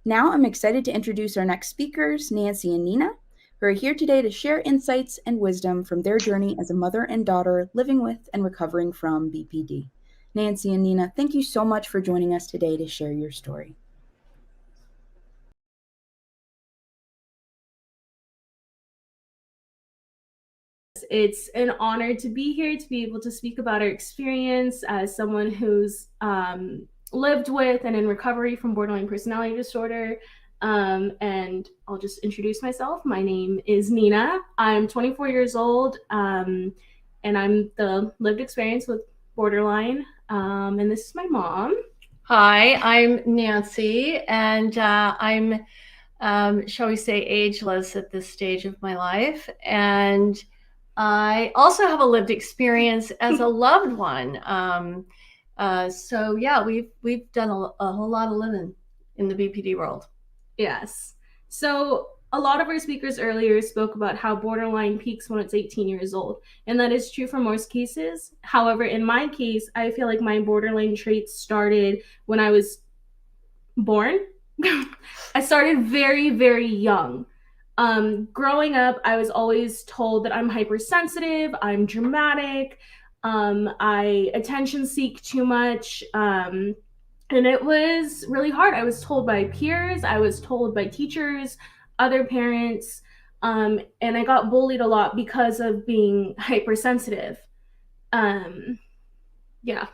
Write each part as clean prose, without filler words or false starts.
Now I'm excited to introduce our next speakers, Nancy and Nina, who are here today to share insights and wisdom from their journey as a mother and daughter living with and recovering from BPD. Nancy and Nina, thank you so much for joining us today to share your story. It's an honor to be here, to be able to speak about our experience as someone who's lived with and in recovery from borderline personality disorder. And I'll just introduce myself. My name is Nina. I'm 24 years old, and I'm the lived experience with borderline. And this is my mom. Hi, I'm Nancy, and I'm, shall we say, ageless at this stage of my life. And I also have a lived experience as a loved one. So yeah, we've done a whole lot of living in the BPD world. Yes. So a lot of our speakers earlier spoke about how borderline peaks when it's 18 years old. And that is true for most cases. However, in my case, I feel like my borderline traits started when I was born. I started very, very young. Growing up, I was always told that I'm hypersensitive, I'm dramatic, I attention seek too much. And it was really hard. I was told by peers, I was told by teachers, other parents, and I got bullied a lot because of being hypersensitive. Um, yeah.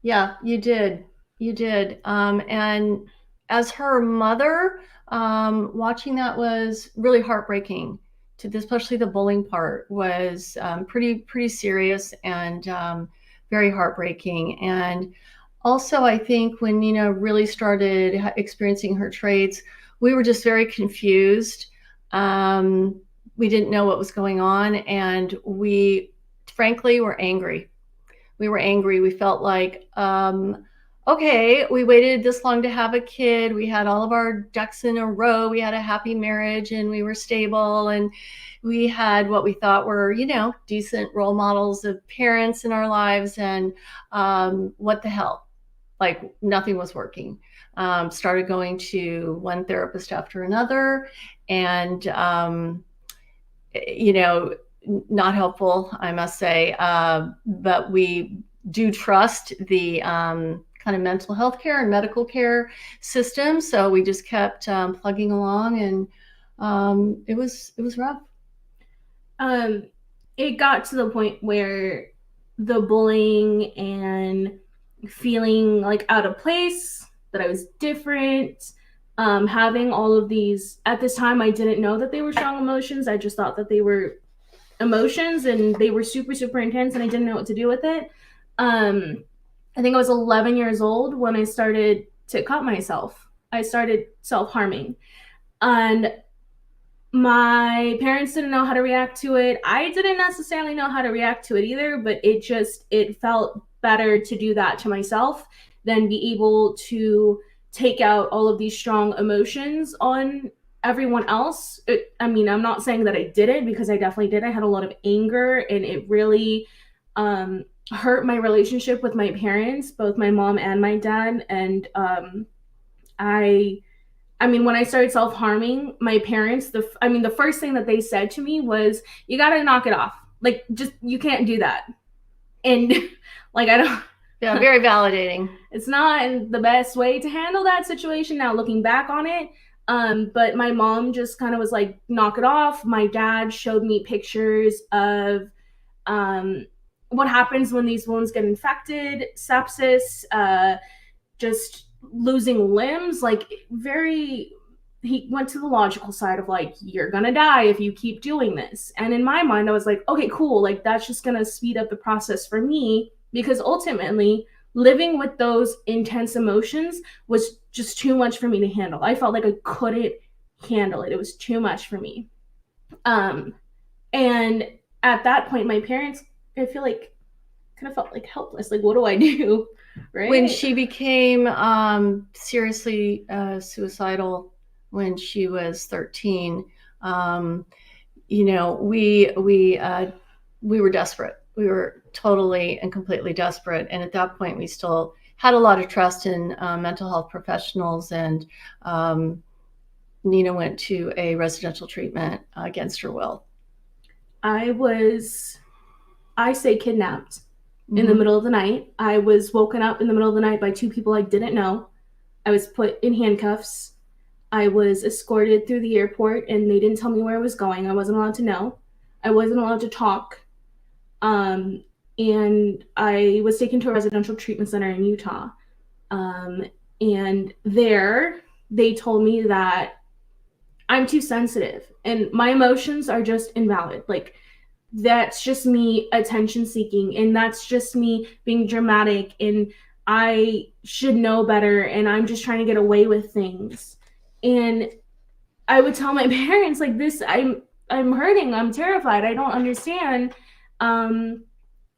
Yeah, you did. And as her mother, watching that was really heartbreaking. Especially the bullying part was pretty serious and very heartbreaking. And also, I think when Nina really started experiencing her traits, we were just very confused. We didn't know what was going on, and we, frankly, were angry. We felt like, okay, we waited this long to have a kid. We had all of our ducks in a row. We had a happy marriage and we were stable, and we had what we thought were, decent role models of parents in our lives. And what the hell? Like, nothing was working. Started going to one therapist after another, and not helpful, I must say. But we do trust the kind of mental health care and medical care system, so we just kept plugging along, and it was rough. It got to the point where the bullying and feeling like out of place, that I was different, having all of these. At this time, I didn't know that they were strong emotions. I just thought that they were emotions and they were super, super intense, and I didn't know what to do with it. I think I was 11 years old when I started to cut myself. I started self harming. And my parents didn't know how to react to it. I didn't necessarily know how to react to it either, but it felt better to do that to myself than be able to take out all of these strong emotions on everyone else. I'm not saying that I did it, because I definitely did. I had a lot of anger, and it really hurt my relationship with my parents, both my mom and my dad. And when I started self harming, my parents, the first thing that they said to me was, "You got to knock it off. Like, just, you can't do that." And like, I don't. Yeah, very validating. It's not the best way to handle that situation now, looking back on it. But my mom just kind of was like, "Knock it off." My dad showed me pictures of what happens when these wounds get infected, sepsis, just losing limbs. Like, he went to the logical side of like, you're gonna die if you keep doing this. And in my mind, I was like, okay, cool. Like, that's just gonna speed up the process for me, because ultimately, living with those intense emotions was just too much for me to handle. I felt like I couldn't handle it. It was too much for me. And at that point, my parents, I feel like, kind of felt like helpless. Like, what do I do? Right? When she became seriously suicidal when she was 13, we were desperate. We were totally and completely desperate. And at that point, we still had a lot of trust in mental health professionals, and Nina went to a residential treatment against her will. I say kidnapped in the middle of the night. I was woken up in the middle of the night by two people I didn't know. I was put in handcuffs. I was escorted through the airport, and they didn't tell me where I was going. I wasn't allowed to know. I wasn't allowed to talk. And I was taken to a residential treatment center in Utah. And there, they told me that I'm too sensitive and my emotions are just invalid. Like, that's just me attention seeking, and that's just me being dramatic, and I should know better, and I'm just trying to get away with things. And I would tell my parents, like, this, I'm hurting, I'm terrified, I don't understand.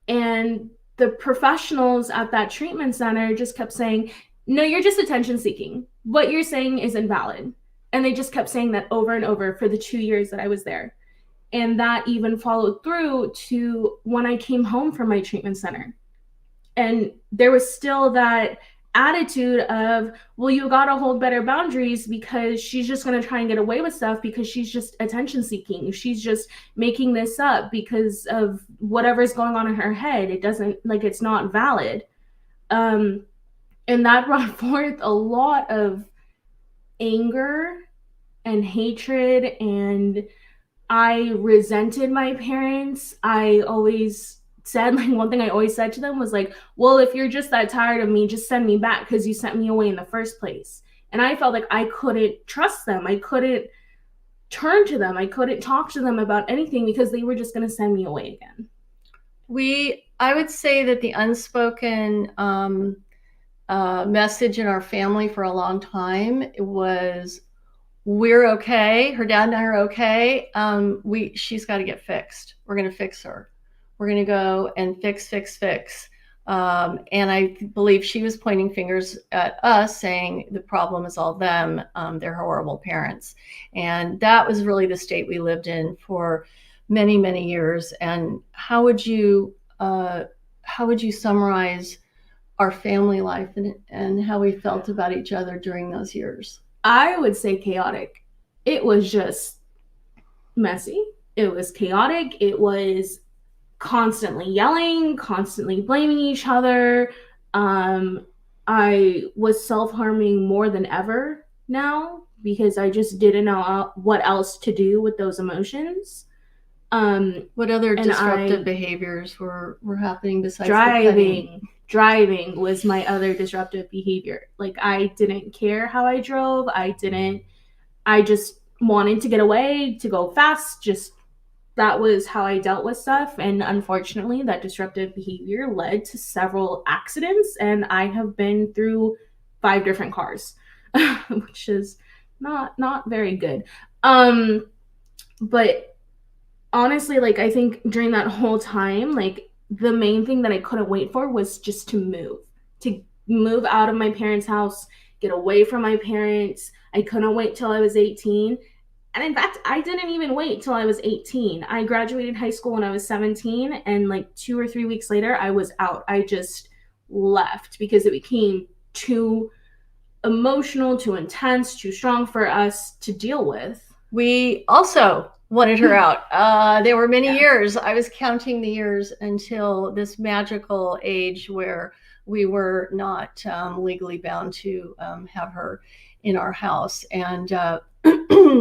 And the professionals at that treatment center just kept saying, no, you're just attention seeking, what you're saying is invalid. And they just kept saying that over and over for the 2 years that I was there. And that even followed through to when I came home from my treatment center. And there was still that attitude of, well, you got to hold better boundaries because she's just going to try and get away with stuff because she's just attention seeking. She's just making this up because of whatever's going on in her head. It doesn't, like, it's not valid. And that brought forth a lot of anger and hatred, and I resented my parents. I always said, like, one thing I always said to them was like, well, if you're just that tired of me, just send me back because you sent me away in the first place. And I felt like I couldn't trust them. I couldn't turn to them. I couldn't talk to them about anything because they were just going to send me away again. I would say that the unspoken message in our family for a long time was, we're okay. Her dad and I are okay. She's got to get fixed. We're going to fix her. We're going to go and fix. And I believe she was pointing fingers at us, saying the problem is all them. They're horrible parents. And that was really the state we lived in for many, many years. And how would you summarize our family life and how we felt about each other during those years? I would say chaotic. It was just messy. It was chaotic. It was constantly yelling, constantly blaming each other. I was self-harming more than ever now because I just didn't know what else to do with those emotions. What other disruptive behaviors were happening besides driving was my other disruptive behavior. Like, I didn't care how I drove. I just wanted to get away, to go fast. Just, that was how I dealt with stuff. And unfortunately, that disruptive behavior led to several accidents. And I have been through 5 different cars, which is not very good. But honestly, like, I think during that whole time, like, the main thing that I couldn't wait for was just to move out of my parents' house, get away from my parents. I couldn't wait till I was 18. And in fact, I didn't even wait till I was 18. I graduated high school when I was 17, and like 2 or 3 weeks later, I was out. I just left because it became too emotional, too intense, too strong for us to deal with. We also wanted her out. There were many years. I was counting the years until this magical age where we were not legally bound to have her in our house. And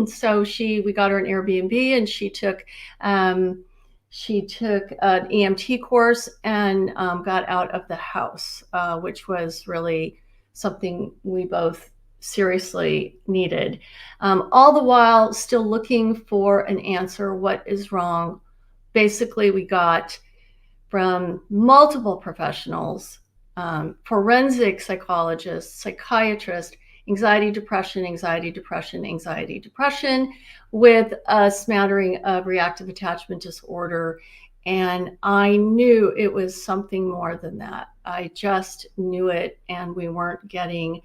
so we got her an Airbnb, and she took an EMT course and got out of the house, which was really something we both seriously needed. All the while still looking for an answer. What is wrong? Basically, we got from multiple professionals, forensic psychologists, psychiatrists, anxiety, depression, with a smattering of reactive attachment disorder. And I knew it was something more than that. I just knew it, and we weren't getting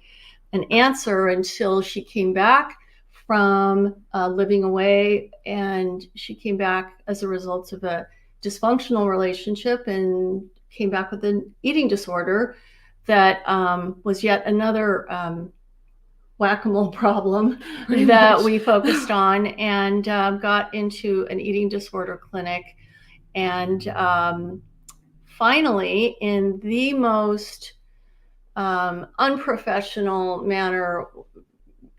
an answer until she came back from living away, and she came back as a result of a dysfunctional relationship and came back with an eating disorder that was yet another whack-a-mole problem Pretty that much. we focused on, and got into an eating disorder clinic. And finally, in the most unprofessional manner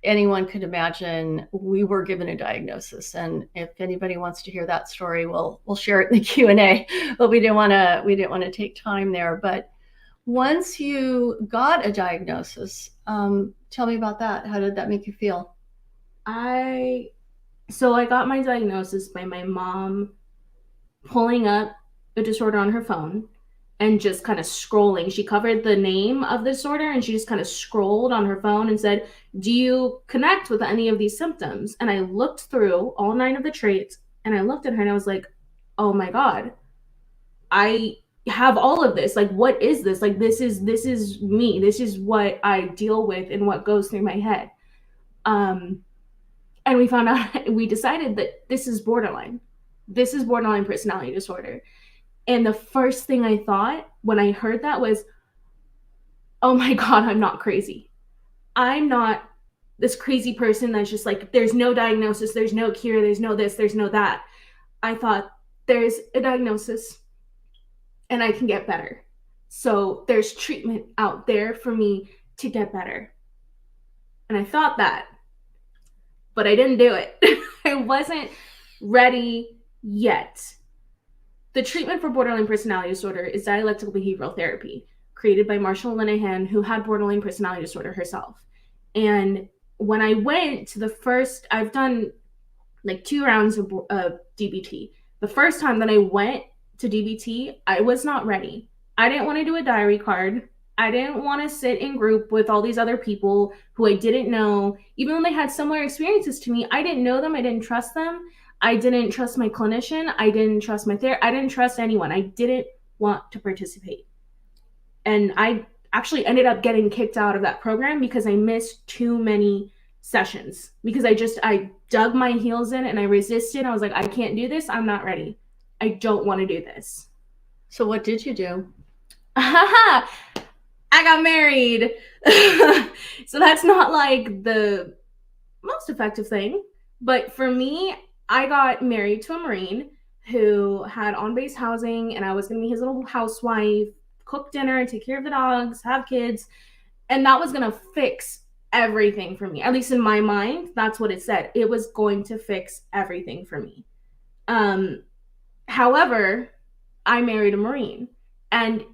anyone could imagine, we were given a diagnosis. And if anybody wants to hear that story, we'll share it in the Q&A. But we didn't want to take time there. But once you got a diagnosis, tell me about that. How did that make you feel? So I got my diagnosis by my mom pulling up a disorder on her phone and just kind of scrolling. She covered the name of the disorder and she just kind of scrolled on her phone and said, "Do you connect with any of these symptoms?" And I looked through all 9 of the traits and I looked at her and I was like, "Oh my God, I have all of this. Like, what is this? Like, this is me. This is what I deal with and what goes through my head." And we found out, we decided that this is borderline. This is borderline personality disorder. And the first thing I thought when I heard that was, oh my God, I'm not crazy. I'm not this crazy person that's just like, there's no diagnosis, there's no cure, there's no this, there's no that. I thought, there's a diagnosis and I can get better. So there's treatment out there for me to get better. And I thought that, but I didn't do it. I wasn't ready yet. The treatment for borderline personality disorder is dialectical behavioral therapy, created by Marshall Linehan, who had borderline personality disorder herself. And when I went to the first, I've done like 2 rounds of DBT. The first time that I went to DBT, I was not ready. I didn't want to do a diary card. I didn't want to sit in group with all these other people who I didn't know. Even though they had similar experiences to me, I didn't know them. I didn't trust them. I didn't trust my clinician. I didn't trust my therapist. I didn't trust anyone. I didn't want to participate. And I actually ended up getting kicked out of that program because I missed too many sessions, because I dug my heels in and I resisted. I was like, I can't do this. I'm not ready. I don't want to do this. So what did you do? I got married. So that's not like the most effective thing. But for me, I got married to a Marine who had on-base housing, and I was going to be his little housewife, cook dinner, take care of the dogs, have kids. And that was going to fix everything for me. At least in my mind, that's what it said. It was going to fix everything for me. However, I married a Marine. And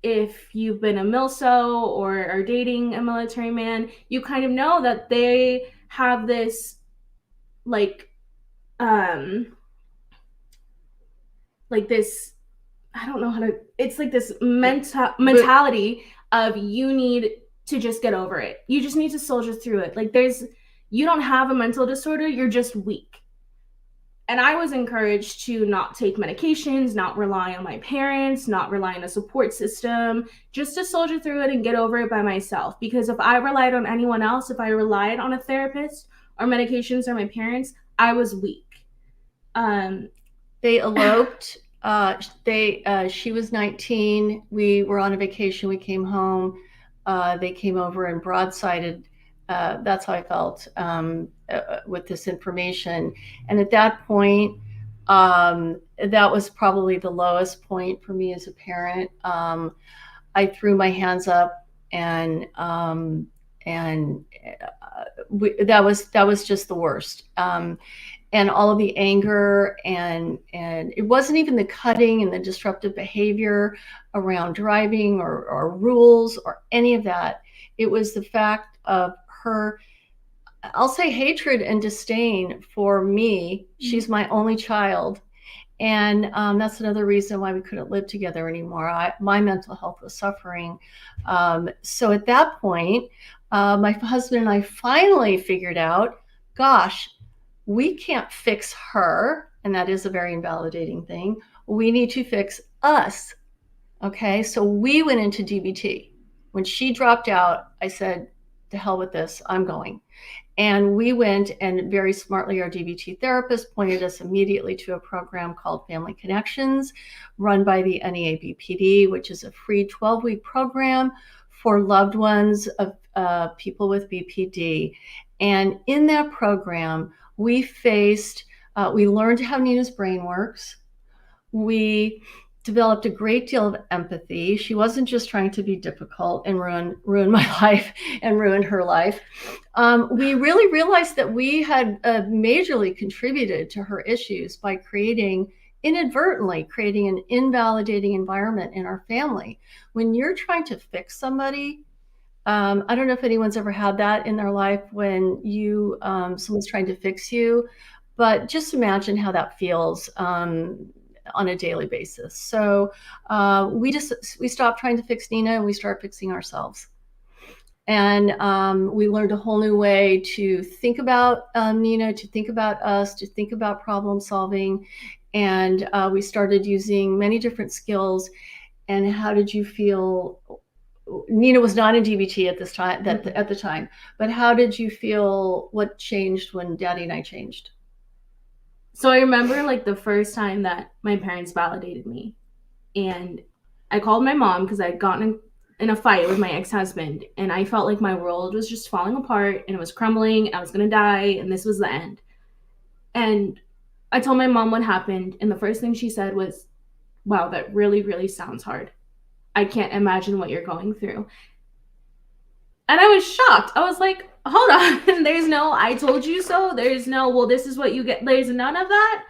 if you've been a MILSO or are dating a military man, you kind of know that they have this like this, I don't know how to, it's like this mentality of you need to just get over it. You just need to soldier through it. Like you don't have a mental disorder, you're just weak. And I was encouraged to not take medications, not rely on my parents, not rely on a support system, just to soldier through it and get over it by myself. Because if I relied on anyone else, if I relied on a therapist or medications or my parents, I was weak. They eloped. She was 19. We were on a vacation. We came home. They came over and broadsided. That's how I felt with this information. And at that point, that was probably the lowest point for me as a parent. I threw my hands up, and that was just the worst. And all of the anger, and it wasn't even the cutting and the disruptive behavior around driving or rules or any of that. It was the fact of her, I'll say, hatred and disdain for me. She's my only child. And that's another reason why we couldn't live together anymore. My mental health was suffering. So at that point, my husband and I finally figured out, gosh, we can't fix her. And that is a very invalidating thing. We need to fix us. Okay, so we went into DBT. When she dropped out, I said, to hell with this, I'm going. And we went, and very smartly, our DBT therapist pointed us immediately to a program called Family Connections, run by the NEABPD, which is a free 12-week program for loved ones of people with BPD. And in that program, we learned how Nina's brain works. We developed a great deal of empathy. She wasn't just trying to be difficult and ruin my life and ruin her life. We really realized that we had majorly contributed to her issues by inadvertently creating an invalidating environment in our family. When you're trying to fix somebody, I don't know if anyone's ever had that in their life when someone's trying to fix you, but just imagine how that feels on a daily basis. So we stopped trying to fix Nina and we started fixing ourselves. And we learned a whole new way to think about Nina, to think about us, to think about problem solving. And we started using many different skills. And how did you feel? Nina was not in DBT at this time, at the time, but how did you feel? What changed when Daddy and I changed? So I remember like the first time that my parents validated me, and I called my mom because I'd gotten in a fight with my ex-husband, and I felt like my world was just falling apart and it was crumbling. I was going to die and this was the end. And I told my mom what happened, and the first thing she said was, "Wow, that really, really sounds hard. I can't imagine what you're going through." And I was shocked. I was like, hold on. There's no, I told you so. There's no, well, this is what you get. There's none of that.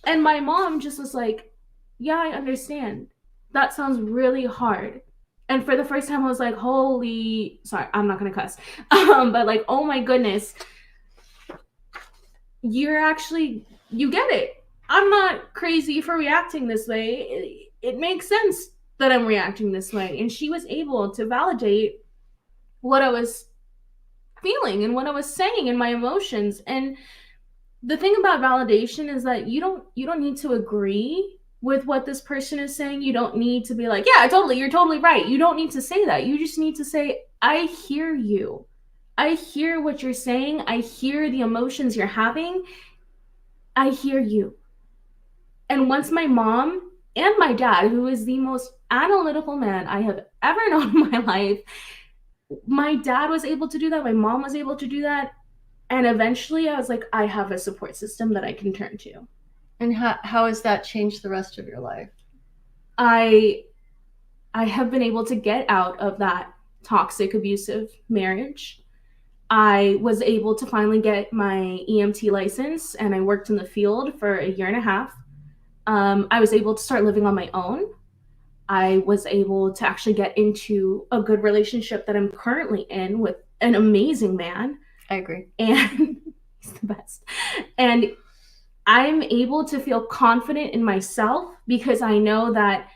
And my mom just was like, yeah, I understand. That sounds really hard. And for the first time, I was like, sorry, I'm not going to cuss. But like, oh my goodness, you get it. I'm not crazy for reacting this way. It makes sense that I'm reacting this way. And she was able to validate what I was feeling and what I was saying and my emotions. And the thing about validation is that you don't need to agree with what this person is saying. You don't need to be like, yeah, totally, you're totally right. You don't need to say that. You just need to say, I hear you. I hear what you're saying. I hear the emotions you're having. I hear you. And once my mom and my dad, who is the most analytical man I have ever known in my life, my dad was able to do that. My mom was able to do that. And eventually I was like, I have a support system that I can turn to. And how has that changed the rest of your life? I have been able to get out of that toxic, abusive marriage. I was able to finally get my EMT license, and I worked in the field for a year and a half. I was able to start living on my own. I was able to actually get into a good relationship that I'm currently in with an amazing man. I agree. And he's the best. And I'm able to feel confident in myself because I know that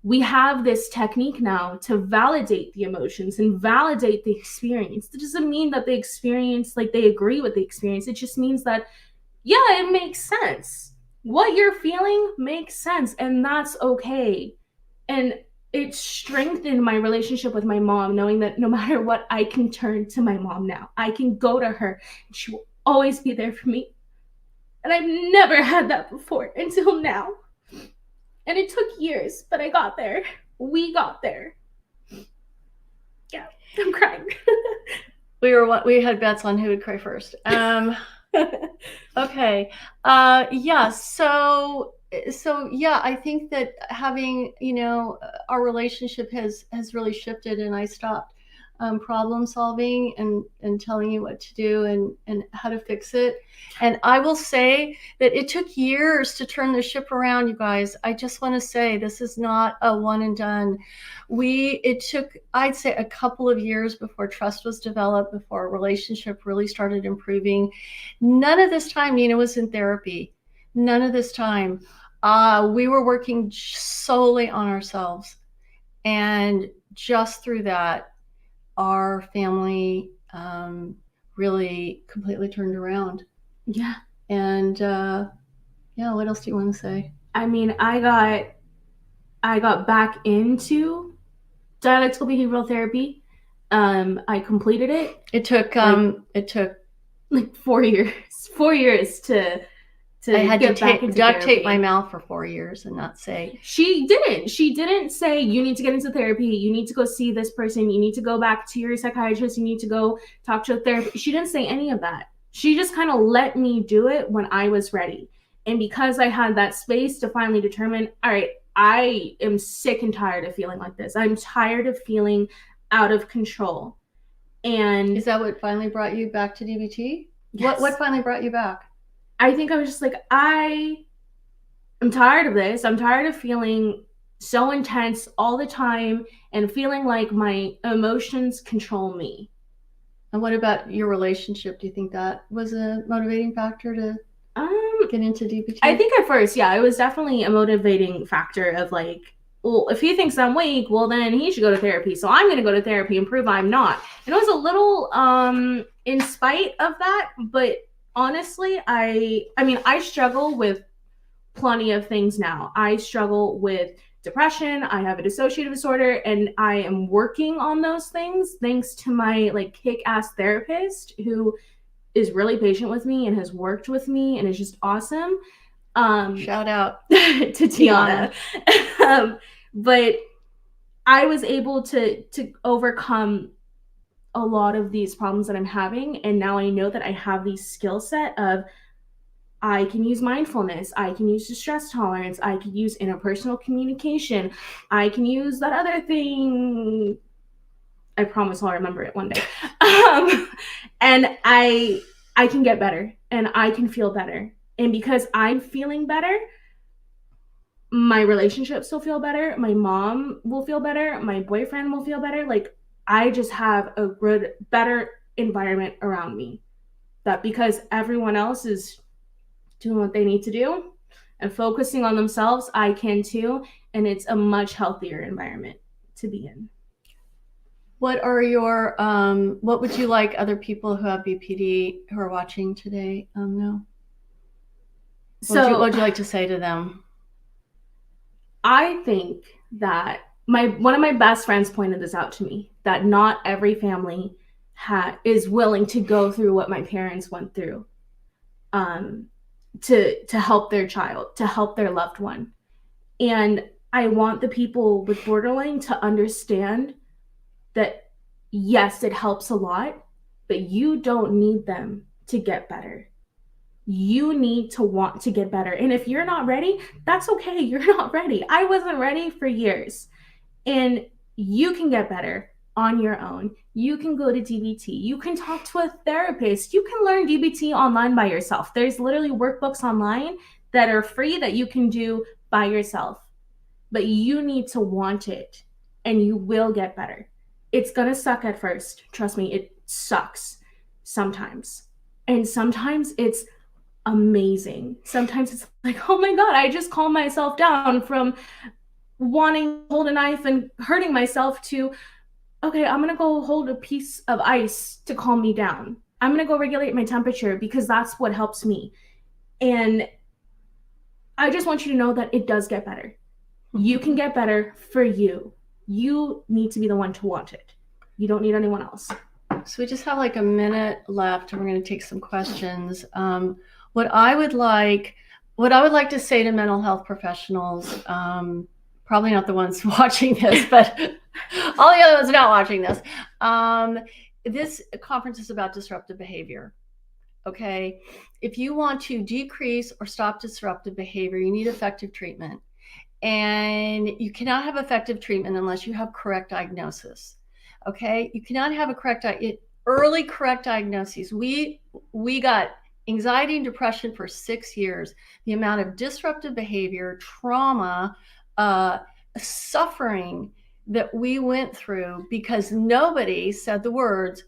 we have this technique now to validate the emotions and validate the experience. It doesn't mean that the experience, like they agree with the experience. It just means that, yeah, it makes sense. What you're feeling makes sense, and that's okay. And it strengthened my relationship with my mom, knowing that no matter what, I can turn to my mom now. I can go to her, and she will always be there for me. And I've never had that before until now. And it took years, but I got there. We got there. Yeah, I'm crying. We had bets on who would cry first. Okay. Yeah. So yeah, I think that having, our relationship has really shifted, and I stopped problem solving and telling you what to do and how to fix it. And I will say that it took years to turn the ship around, you guys. I just want to say this is not a one and done. It took, I'd say, a couple of years before trust was developed, before a relationship really started improving. None of this time Nina was in therapy. None of this time. We were working solely on ourselves. And just through that, our family really completely turned around. Yeah. And yeah, what else do you want to say? I mean, I got back into dialectical behavioral therapy. I completed it. It took like 4 years. 4 years to I had to get back into duct tape my therapy. mouth for 4 years and not say. She didn't say you need to get into therapy, you need to go see this person, you need to go back to your psychiatrist, you need to go talk to a therapist. She didn't say any of that. She just kind of let me do it when I was ready. And because I had that space to finally determine, all right, I am sick and tired of feeling like this, I'm tired of feeling out of control. And is that what finally brought you back to DBT? yes, What finally brought you back? I think I was just like, I'm tired of this. I'm tired of feeling so intense all the time and feeling like my emotions control me. And what about your relationship? Do you think that was a motivating factor to get into DBT? I think at first, yeah, it was definitely a motivating factor of like, well, if he thinks I'm weak, well, then he should go to therapy. So I'm going to go to therapy and prove I'm not. And it was a little in spite of that. But honestly, I mean, I struggle with plenty of things now. I struggle with depression, I have a dissociative disorder, and I am working on those things thanks to my like kick-ass therapist who is really patient with me and has worked with me and is just awesome. Shout out to Tiana. But I was able to overcome a lot of these problems that I'm having, and now I know that I have the skill set of I can use mindfulness, I can use distress tolerance, I can use interpersonal communication, I can use that other thing. I promise I'll remember it one day. And I can get better and I can feel better. And because I'm feeling better, my relationships will feel better, my mom will feel better, my boyfriend will feel better. Like I just have a good, better environment around me. That because everyone else is doing what they need to do and focusing on themselves, I can too. And it's a much healthier environment to be in. What are your, what would you like other people who have BPD who are watching today know? So what would you like to say to them? I think that one of my best friends pointed this out to me, that not every family is willing to go through what my parents went through. To help their child, to help their loved one. And I want the people with borderline to understand that yes, it helps a lot, but you don't need them to get better. You need to want to get better. And if you're not ready, that's okay. You're not ready. I wasn't ready for years. And you can get better on your own. You can go to DBT. You can talk to a therapist. You can learn DBT online by yourself. There's literally workbooks online that are free that you can do by yourself. But you need to want it and you will get better. It's going to suck at first. Trust me, it sucks sometimes. And sometimes it's amazing. Sometimes it's like, oh my God, I just calmed myself down from wanting to hold a knife and hurting myself to, okay, I'm going to go hold a piece of ice to calm me down. I'm going to go regulate my temperature because that's what helps me. And I just want you to know that it does get better. You can get better for you. You need to be the one to want it. You don't need anyone else. So we just have like a minute left and we're going to take some questions. What I would like to say to mental health professionals, probably not the ones watching this, but all the other ones not watching this. This conference is about disruptive behavior. Okay. If you want to decrease or stop disruptive behavior, you need effective treatment. And you cannot have effective treatment unless you have correct diagnosis. Okay. You cannot have a early correct diagnosis. We got anxiety and depression for 6 years. The amount of disruptive behavior, trauma, suffering that we went through because nobody said the words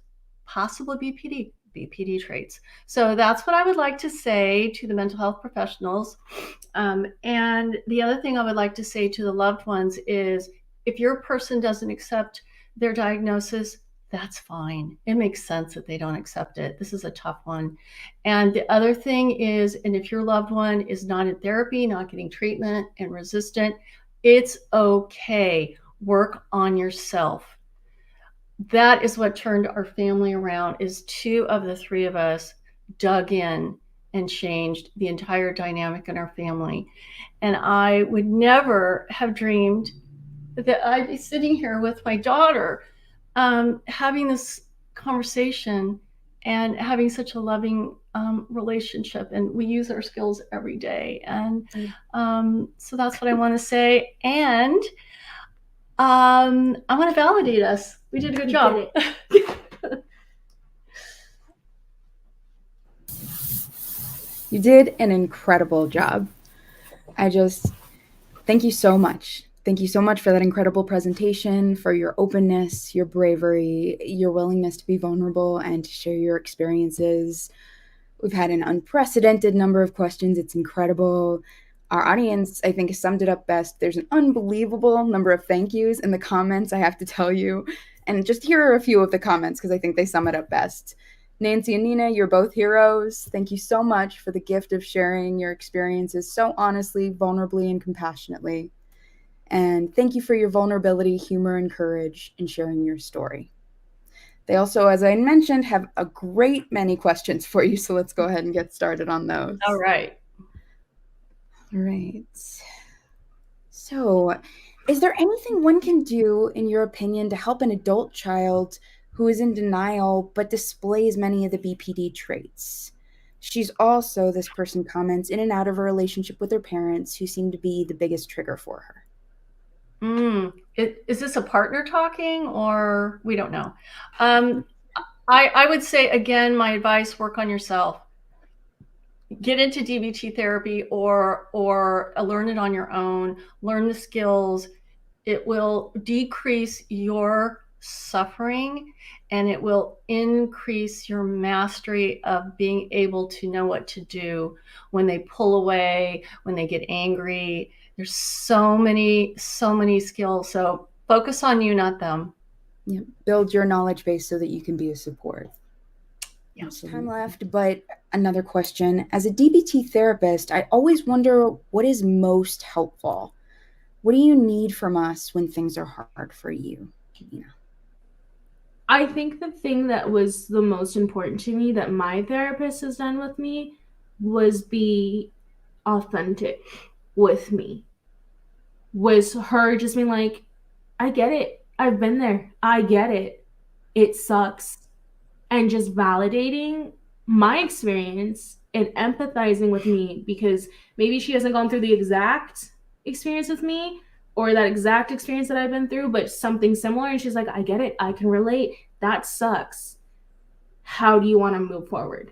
possible BPD traits. So that's what I would like to say to the mental health professionals. And the other thing I would like to say to the loved ones is if your person doesn't accept their diagnosis, that's fine. It makes sense that they don't accept it. This is a tough one. And the other thing is, and if your loved one is not in therapy, not getting treatment and resistant, it's okay. Work on yourself. That is what turned our family around, is 2 of the 3 of us dug in and changed the entire dynamic in our family. And I would never have dreamed that I'd be sitting here with my daughter, having this conversation and having such a loving relationship. And we use our skills every day. And so that's what I want to say. And I want to validate us. We did a good job. You did an incredible job. Thank you so much. Thank you so much for that incredible presentation, for your openness, your bravery, your willingness to be vulnerable and to share your experiences. We've had an unprecedented number of questions. It's incredible. Our audience, I think, summed it up best. There's an unbelievable number of thank yous in the comments, I have to tell you. And just here are a few of the comments because I think they sum it up best. Nancy and Nina, you're both heroes. Thank you so much for the gift of sharing your experiences so honestly, vulnerably, and compassionately. And thank you for your vulnerability, humor, and courage in sharing your story. They also, as I mentioned, have a great many questions for you, so let's go ahead and get started on those. All right. All right. So, is there anything one can do, in your opinion, to help an adult child who is in denial but displays many of the BPD traits? She's also, this person comments, in and out of a relationship with her parents who seem to be the biggest trigger for her. Is this a partner talking, or we don't know? I would say, again, my advice, work on yourself. Get into DBT therapy or learn it on your own. Learn the skills. It will decrease your suffering and it will increase your mastery of being able to know what to do when they pull away, when they get angry. There's so many skills. So focus on you, not them. Yeah. Build your knowledge base so that you can be a support. Yeah. Time left, but another question. As a DBT therapist, I always wonder what is most helpful. What do you need from us when things are hard for you, Nina? I think the thing that was the most important to me that my therapist has done with me was be authentic with me. Was her just being like, I get it. I've been there. I get it. It sucks. And just validating my experience and empathizing with me because maybe she hasn't gone through the exact experience with me or that exact experience that I've been through, but something similar. And she's like, I get it. I can relate. That sucks. How do you want to move forward?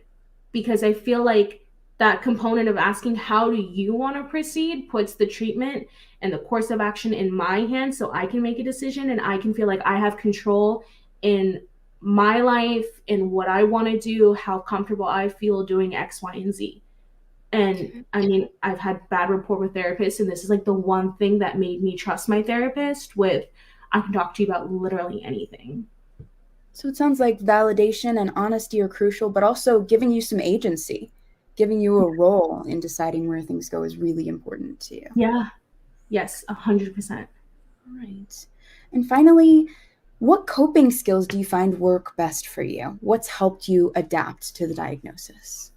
Because I feel like that component of asking how do you want to proceed puts the treatment and the course of action in my hands so I can make a decision and I can feel like I have control in my life and what I want to do, how comfortable I feel doing X, Y, and Z. And I mean, I've had bad rapport with therapists, and this is like the one thing that made me trust my therapist with, I can talk to you about literally anything. So it sounds like validation and honesty are crucial, but also giving you some agency, giving you a role in deciding where things go is really important to you. Yeah. Yes, 100%. All right. And finally, what coping skills do you find work best for you? What's helped you adapt to the diagnosis?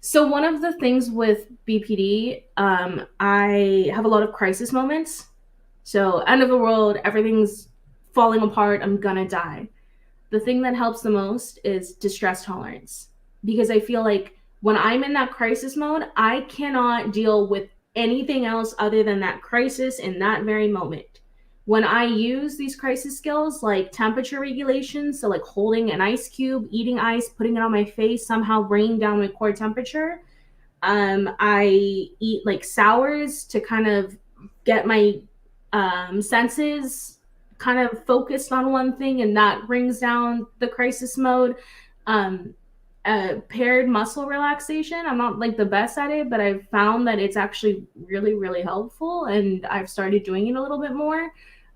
So one of the things with BPD, I have a lot of crisis moments. So end of the world, everything's falling apart, I'm gonna die. The thing that helps the most is distress tolerance because I feel like when I'm in that crisis mode, I cannot deal with anything else other than that crisis in that very moment. When I use these crisis skills like temperature regulation, so like holding an ice cube, eating ice, putting it on my face, somehow bringing down my core temperature, I eat like sours to kind of get my senses kind of focused on one thing, and that brings down the crisis mode. Paired muscle relaxation. I'm not like the best at it, but I've found that it's actually really, really helpful, and I've started doing it a little bit more.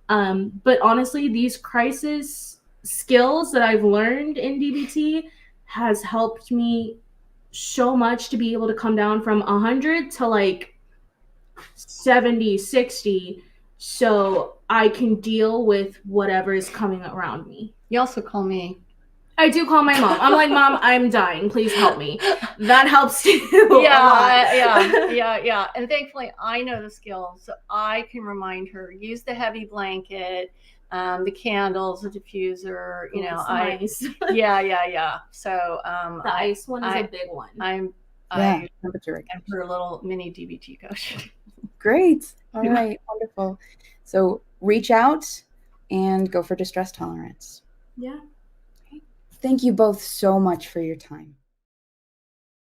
But honestly, these crisis skills that I've learned in DBT has helped me so much to be able to come down from 100 to like 70, 60, so I can deal with whatever is coming around me. You also call me. I do call my mom. I'm like, Mom, I'm dying. Please help me. That helps too. Yeah. And thankfully, I know the skills, so I can remind her, use the heavy blanket, the candles, the diffuser. You know, nice. Yeah. So the ice one is a big one. I temperature am her little mini DBT coach. Great. All right. Wonderful. So reach out and go for distress tolerance. Yeah. Thank you both so much for your time.